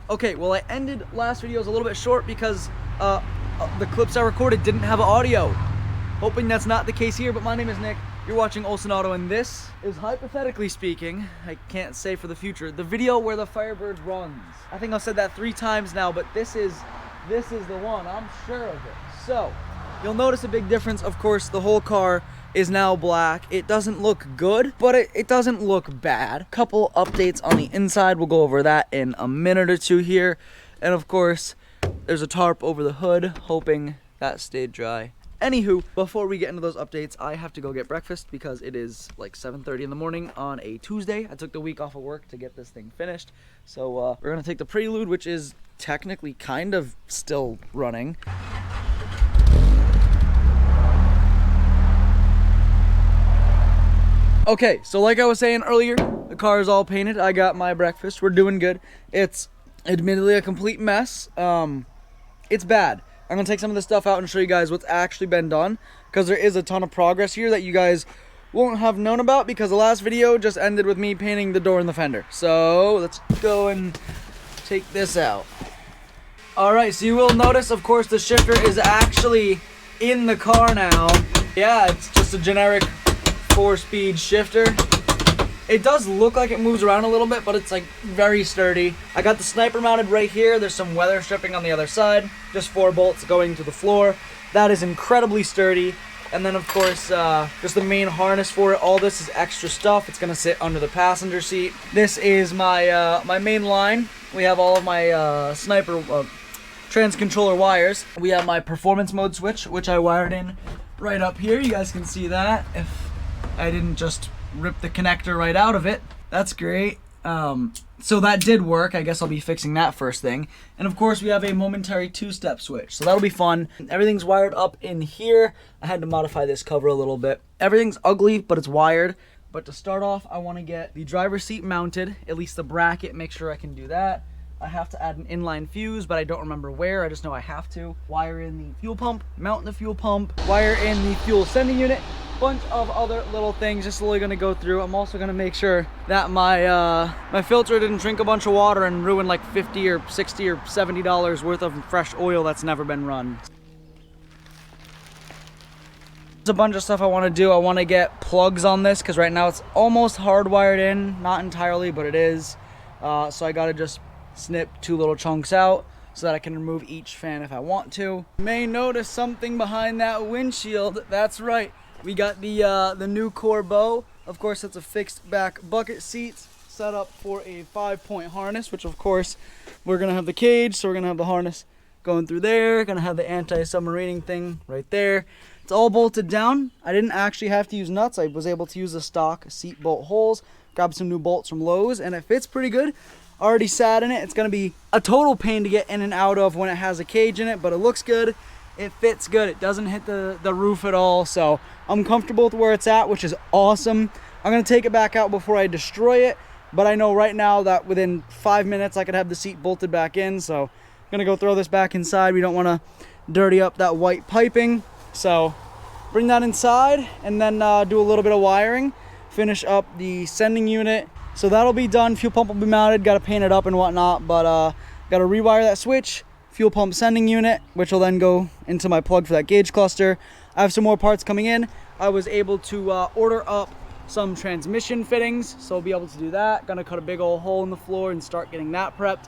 Okay, well, I ended last videos a little bit short because the clips I recorded didn't have audio. Hoping that's not the case here, but my name is Nick. You're watching Olsen Auto, and this is, hypothetically speaking, I can't say for the future, the video where the Firebird runs. I think I've said that 3 times now, but this is the one. I'm sure of it. So, you'll notice a big difference. Of course, the whole car is now black. It doesn't look good, but it doesn't look bad. Couple updates on the inside. We'll go over that in a minute or two here. And of course, there's a tarp over the hood, hoping that stayed dry. Anywho, before we get into those updates, I have to go get breakfast because it is like 7:30 in the morning on a Tuesday. I took the week off of work to get this thing finished. So we're gonna take the Prelude, which is technically kind of still running. Okay, so like I was saying earlier, the car is all painted. I got my breakfast. We're doing good. It's admittedly a complete mess. It's bad. I'm gonna take some of this stuff out and show you guys what's actually been done, because there is a ton of progress here that you guys won't have known about, because the last video just ended with me painting the door and the fender. So let's go and take this out. All right, so you will notice, of course, the shifter is actually in the car now. Yeah, it's just a generic 4-speed shifter. It does look like it moves around a little bit, but it's like very sturdy. I got the sniper mounted right here. There's some weather stripping on the other side. Just 4 bolts going to the floor. That is incredibly sturdy. And then of course, just the main harness for it. All this is extra stuff. It's gonna sit under the passenger seat. This is my my main line. We have all of my sniper trans controller wires. We have my performance mode switch, which I wired in right up here. You guys can see that. If I didn't just rip the connector right out of it. That's great. So that did work. I guess I'll be fixing that first thing. And of course we have a momentary 2-step switch. So that'll be fun. Everything's wired up in here. I had to modify this cover a little bit. Everything's ugly, but it's wired. But to start off, I want to get the driver's seat mounted, at least the bracket, make sure I can do that. I have to add an inline fuse, but I don't remember where. I just know I have to. Wire in the fuel pump, mount the fuel pump, wire in the fuel sending unit, bunch of other little things just slowly gonna go through. I'm also gonna make sure that my my filter didn't drink a bunch of water and ruin like $50 or $60 or $70 worth of fresh oil that's never been run. There's a bunch of stuff I want to do. I want to get plugs on this because right now it's almost hardwired in, not entirely, but it is. So I gotta just snip 2 little chunks out so that I can remove each fan if I want to. You may notice something behind that windshield. That's right. We got the new Corbeau. Of course, it's a fixed back bucket seats set up for a 5-point harness, which of course we're gonna have the cage, so we're gonna have the harness going through there. Gonna have the anti-submarining thing right there. It's all bolted down. I didn't actually have to use nuts. I was able to use the stock seat bolt holes. Grab some new bolts from Lowe's, and it fits pretty good. Already sat in it. It's gonna be a total pain to get in and out of when it has a cage in it, but it looks good. It fits good. It doesn't hit the roof at all, so I'm comfortable with where it's at, which is awesome. I'm gonna take it back out before I destroy it, but I know right now that within 5 minutes I could have the seat bolted back in, so I'm gonna go throw this back inside. We don't wanna dirty up that white piping, so bring that inside and then do a little bit of wiring, finish up the sending unit. So that'll be done. Fuel pump will be mounted, gotta paint it up and whatnot, but gotta rewire that switch, fuel pump sending unit, which will then go into my plug for that gauge cluster. I have some more parts coming in. I was able to order up some transmission fittings, so I'll be able to do that. Gonna cut a big old hole in the floor and start getting that prepped.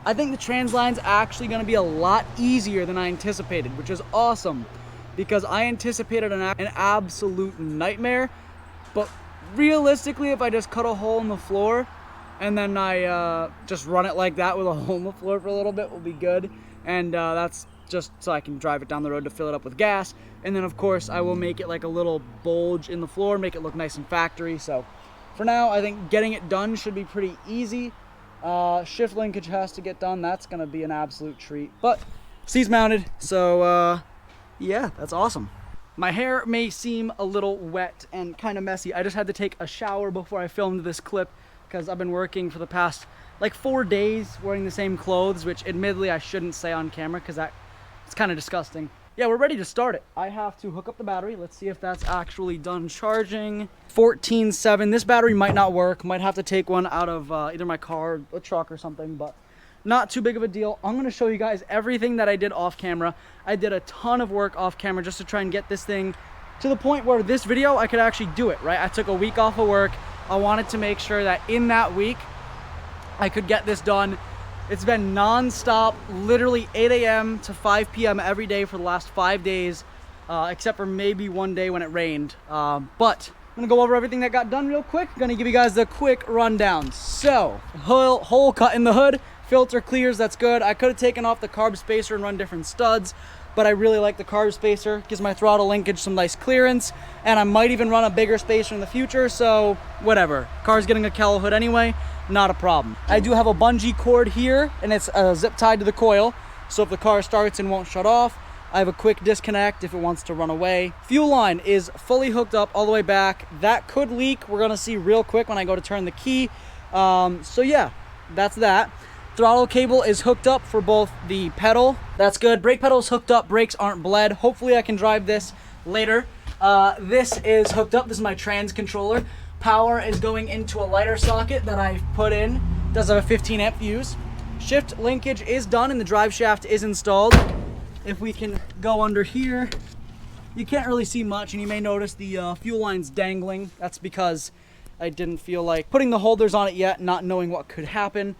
I think the trans line's actually gonna be a lot easier than I anticipated, which is awesome, because I anticipated an absolute nightmare. But realistically, if I just cut a hole in the floor and then I just run it like that with a hole in the floor for a little bit, will be good. And that's just so I can drive it down the road to fill it up with gas. And then of course I will make it like a little bulge in the floor, make it look nice and factory. So for now, I think getting it done should be pretty easy. Shift linkage has to get done. That's gonna be an absolute treat. But seat's mounted, so yeah, that's awesome. My hair may seem a little wet and kind of messy. I just had to take a shower before I filmed this clip because I've been working for the past like 4 days wearing the same clothes, which admittedly I shouldn't say on camera because it's kind of disgusting. Yeah, we're ready to start it. I have to hook up the battery. Let's see if that's actually done charging. 14.7. This battery might not work. Might have to take one out of either my car or a truck or something, but Not too big of a deal. I'm going to show you guys everything that I did off camera. I did a ton of work off camera just to try and get this thing to the point where this video, I could actually do it, right? I took a week off of work. I wanted to make sure that in that week, I could get this done. It's been non-stop, literally 8 a.m. to 5 p.m. every day for the last 5 days, except for maybe one day when it rained. But I'm gonna go over everything that got done real quick. Gonna give you guys the quick rundown. So, hole cut in the hood, filter clears, that's good. I could have taken off the carb spacer and run different studs, but I really like the carb spacer. Gives my throttle linkage some nice clearance, and I might even run a bigger spacer in the future, so whatever. Car's getting a cowle hood anyway, not a problem. I do have a bungee cord here, and it's zip tied to the coil, so if the car starts and won't shut off, I have a quick disconnect if it wants to run away. Fuel line is fully hooked up all the way back. That could leak. We're gonna see real quick when I go to turn the key. So yeah, that's that. Throttle cable is hooked up for both the pedal. That's good. Brake pedal is hooked up. Brakes aren't bled. Hopefully I can drive this later. This is hooked up. This is my trans controller. Power is going into a lighter socket that I've put in. It does have a 15 amp fuse. Shift linkage is done and the drive shaft is installed. If we can go under here, you can't really see much, and you may notice the fuel line's dangling. That's because I didn't feel like putting the holders on it yet, not knowing what could happen.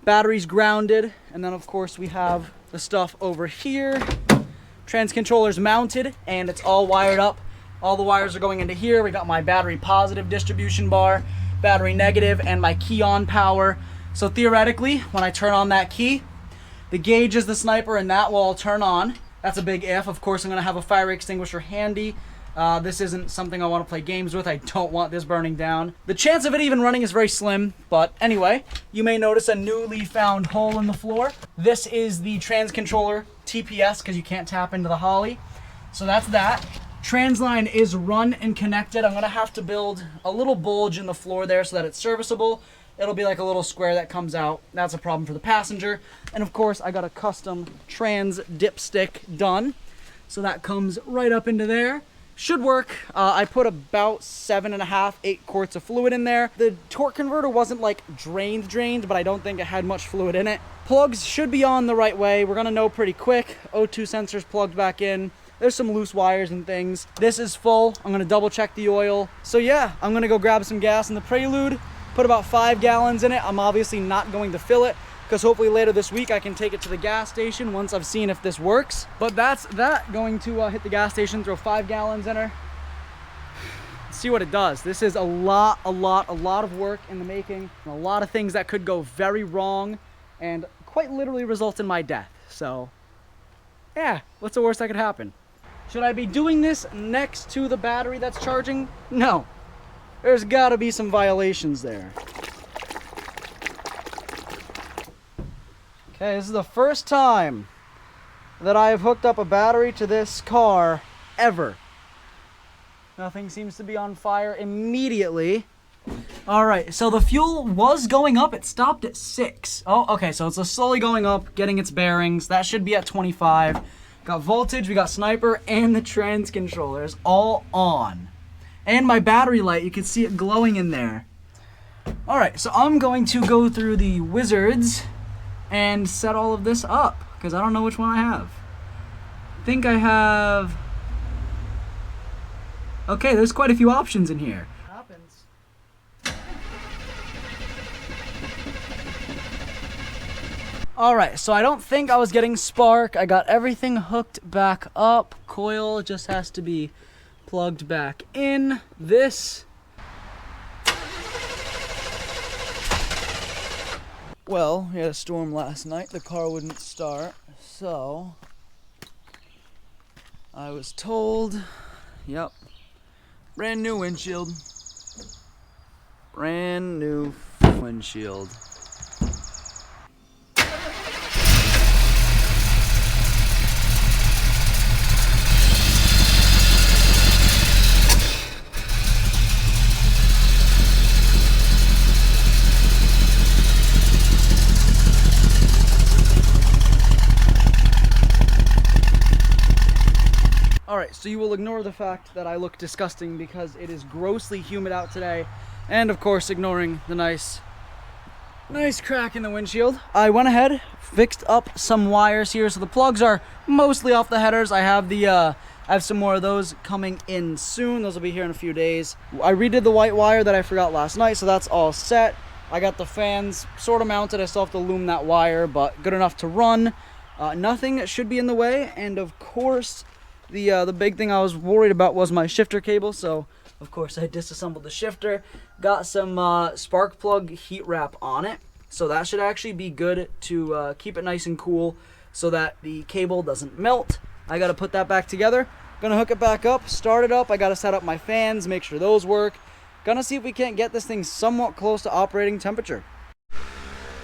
Battery's grounded, and then of course we have the stuff over here. Trans controller's mounted, and it's all wired up. All the wires are going into here. We got my battery positive distribution bar, battery negative, and my key on power. So theoretically, when I turn on that key, the gauge is the sniper, and that will all turn on. That's a big if. Of course, I'm going to have a fire extinguisher handy. This isn't something I want to play games with. I don't want this burning down. The chance of it even running is very slim, but anyway, you may notice a newly found hole in the floor. This is the trans controller TPS, because you can't tap into the Holly. So that's that. Trans line is run and connected. I'm going to have to build a little bulge in the floor there so that it's serviceable. It'll be like a little square that comes out. That's a problem for the passenger. And of course, I got a custom trans dipstick done. So that comes right up into there. Should work. I put about 7.5, 8 quarts of fluid in there. The torque converter wasn't like drained, but I don't think it had much fluid in it. Plugs should be on the right way. We're gonna know pretty quick. O2 sensors plugged back in. There's some loose wires and things. This is full. I'm gonna double check the oil. So yeah, I'm gonna go grab some gas in the Prelude. Put about 5 gallons in it. I'm obviously not going to fill it, because hopefully later this week I can take it to the gas station once I've seen if this works. But that's that. Going to hit the gas station, throw 5 gallons in her. See what it does. This is a lot of work in the making. A lot of things that could go very wrong and quite literally result in my death. So yeah, what's the worst that could happen? Should I be doing this next to the battery that's charging? No. There's gotta be some violations there. Okay, this is the first time that I have hooked up a battery to this car ever. Nothing seems to be on fire immediately. All right, so the fuel was going up. It stopped at 6. Oh, okay, so it's slowly going up, getting its bearings. That should be at 25. Got voltage, we got sniper, and the trans controllers all on. And my battery light, you can see it glowing in there. All right, so I'm going to go through the wizards and set all of this up, because I don't know which one I have. I think I have... Okay, there's quite a few options in here. Happens. All right, so I don't think I was getting spark. I got everything hooked back up. Coil just has to be plugged back in. This, well, we had a storm last night. The car wouldn't start, so I was told, yep, brand new windshield. Brand new windshield. Alright, so you will ignore the fact that I look disgusting because it is grossly humid out today, and of course ignoring the nice Nice crack in the windshield. I went ahead, fixed up some wires here, so the plugs are mostly off the headers. I have some more of those coming in soon. Those will be here in a few days. I redid the white wire that I forgot last night, so that's all set. I got the fans sort of mounted. I still have to loom that wire, but good enough to run. Nothing should be in the way, and of course, the big thing I was worried about was my shifter cable, so of course I disassembled the shifter. Got some spark plug heat wrap on it, so that should actually be good to keep it nice and cool so that the cable doesn't melt. I gotta put that back together. Gonna hook it back up, start it up. I gotta set up my fans, make sure those work. Gonna see if we can't get this thing somewhat close to operating temperature.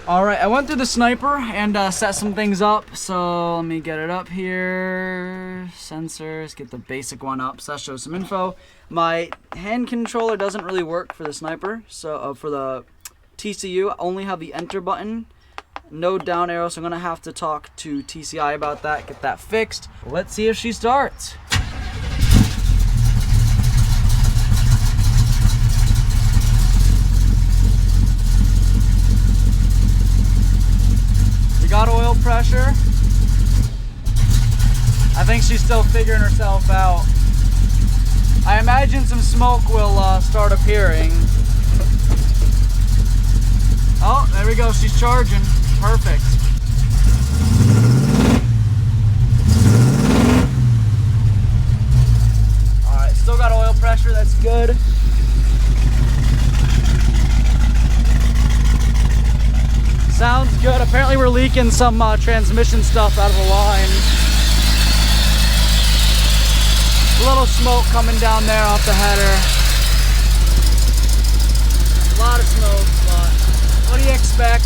All right, I went through the sniper and set some things up. So let me get it up here. Sensors, get the basic one up. So that shows some info. My hand controller doesn't really work for the sniper. So for the TCU, I only have the enter button, no down arrow. So I'm gonna have to talk to TCI about that, get that fixed. Let's see if she starts. We got oil pressure. I think she's still figuring herself out. I imagine some smoke will start appearing. Oh, there we go. She's charging. Perfect. All right, still got oil pressure. That's good. Sounds good. Apparently we're leaking some transmission stuff out of the line. A little smoke coming down there off the header. A lot of smoke, but what do you expect?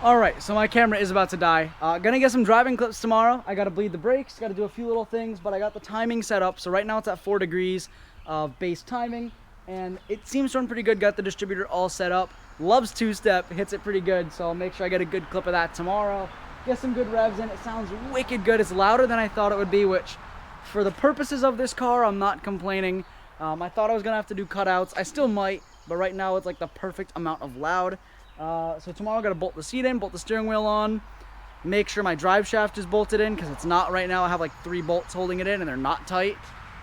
All right, so my camera is about to die. Gonna get some driving clips tomorrow. I gotta bleed the brakes, gotta do a few little things, but I got the timing set up. So right now it's at 4 degrees of base timing, and it seems to run pretty good. Got the distributor all set up. Loves two-step, hits it pretty good, so I'll make sure I get a good clip of that tomorrow. Get some good revs in. It sounds wicked good. It's louder than I thought it would be, which for the purposes of this car, I'm not complaining. I thought I was gonna have to do cutouts. I still might, but right now it's like the perfect amount of loud. So tomorrow I gotta bolt the seat in, bolt the steering wheel on, make sure my drive shaft is bolted in, because it's not right now. I have like 3 bolts holding it in and they're not tight.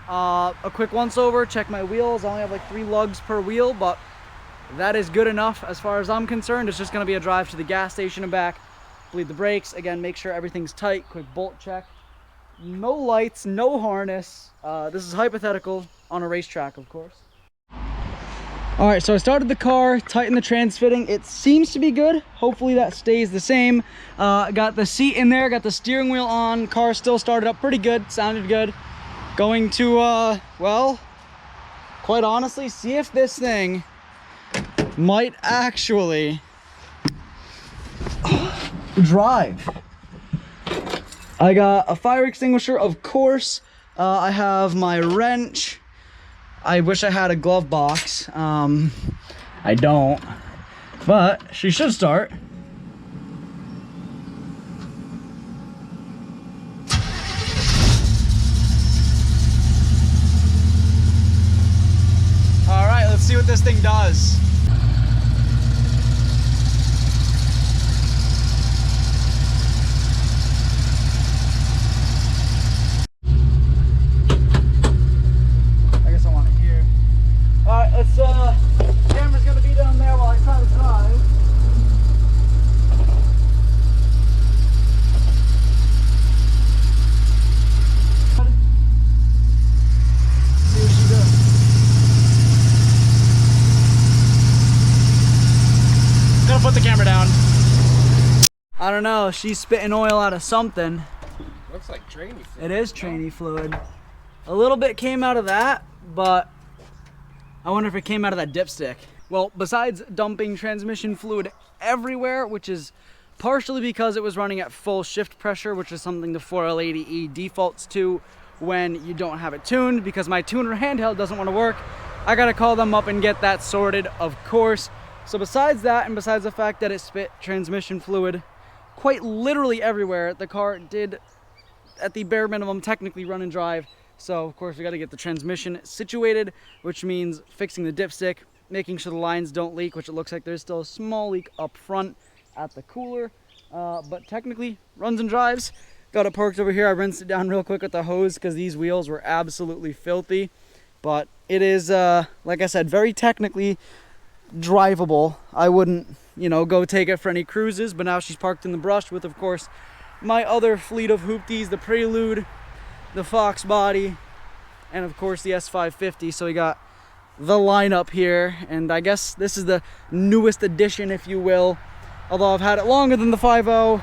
A quick once over, check my wheels. I only have like 3 lugs per wheel, but that is good enough as far as I'm concerned. It's just gonna be a drive to the gas station and back, bleed the brakes, again, make sure everything's tight, quick bolt check. No lights, no harness. This is hypothetical on a racetrack, of course. All right, so I started the car, tightened the trans fitting. It seems to be good. Hopefully that stays the same. Got the seat in there, got the steering wheel on. Car still started up pretty good, sounded good. Going to, well, quite honestly, see if this thing might actually drive. I got a fire extinguisher, of course. I have my wrench. I wish I had a glove box. I don't, but she should start. All right, let's see what this thing does. Camera's gonna be down there while I try to drive. See what she does. Gonna put the camera down. I don't know, she's spitting oil out of something. Looks like trainee fluid. It is trainee fluid. A little bit came out of that, but I wonder if it came out of that dipstick. Well, besides dumping transmission fluid everywhere, which is partially because it was running at full shift pressure, which is something the 4L80E defaults to when you don't have it tuned, because my tuner handheld doesn't want to work. I gotta call them up and get that sorted, of course. So besides that, and besides the fact that it spit transmission fluid quite literally everywhere, the car did, at the bare minimum, technically run and drive. So of course we got to get the transmission situated, which means fixing the dipstick, making sure the lines don't leak, which it looks like there's still a small leak up front at the cooler. But technically, runs and drives. Got it parked over here. I rinsed it down real quick with the hose because these wheels were absolutely filthy. But it is, like I said, very technically drivable. I wouldn't, you know, go take it for any cruises, but now she's parked in the brush with, of course, my other fleet of hoopties, the Prelude, the Fox Body, and of course the S550. So we got the lineup here, and I guess this is the newest addition, if you will. Although I've had it longer than the 5.0,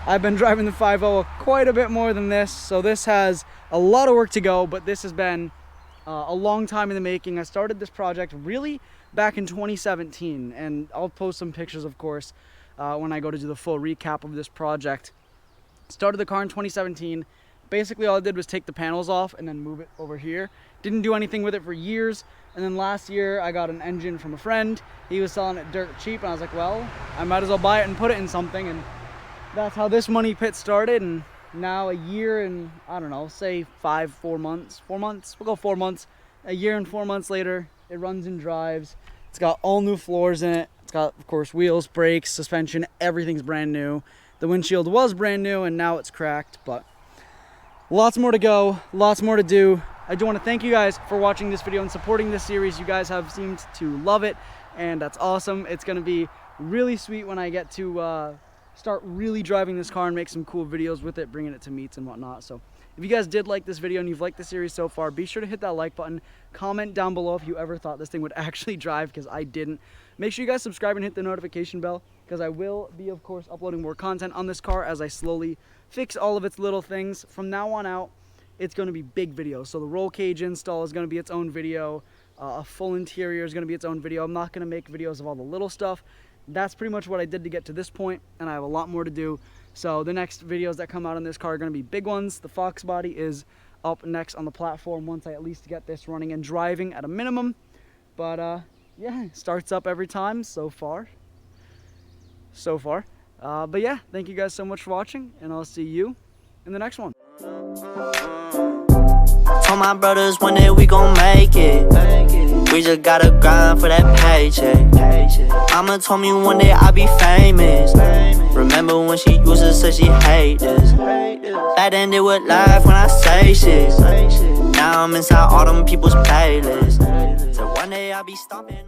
I've been driving the 5.0 quite a bit more than this, so this has a lot of work to go, but this has been a long time in the making. I started this project really back in 2017, and I'll post some pictures, of course, when I go to do the full recap of this project. Started the car in 2017. Basically all I did was take the panels off and then move it over here. Didn't do anything with it for years, and then last year I got an engine from a friend. He was selling it dirt cheap, and I was like, well, I might as well buy it and put it in something, and that's how this money pit started. And now a year and, I don't know, say 4 months, we'll go 4 months, a year and 4 months later, it runs and drives. It's got all new floors in it. It's got, of course, wheels, brakes, suspension, everything's brand new. The windshield was brand new and now it's cracked, but lots more to go, lots more to do. I do want to thank you guys for watching this video and supporting this series. You guys have seemed to love it, and that's awesome. It's going to be really sweet when I get to start really driving this car and make some cool videos with it, bringing it to meets and whatnot. So if you guys did like this video and you've liked the series so far, be sure to hit that like button. Comment down below if you ever thought this thing would actually drive, because I didn't. Make sure you guys subscribe and hit the notification bell, because I will be, of course, uploading more content on this car as I slowly fix all of its little things. From now on out, it's going to be big videos. So the roll cage install is going to be its own video. A full interior is going to be its own video. I'm not going to make videos of all the little stuff. That's pretty much what I did to get to this point, and I have a lot more to do. So the next videos that come out on this car are going to be big ones. The Fox Body is up next on the platform once I at least get this running and driving at a minimum. But yeah, it starts up every time so far. But yeah, thank you guys so much for watching, and I'll see you in the next one. Told my brothers one day we gon' make it. We just gotta grind for that paycheck. Mama told me one day I'll be famous. Remember when she used to say she hate this? That ended with life when I say shit. Now I'm inside all them people's playlists. So one day I'll be stomping.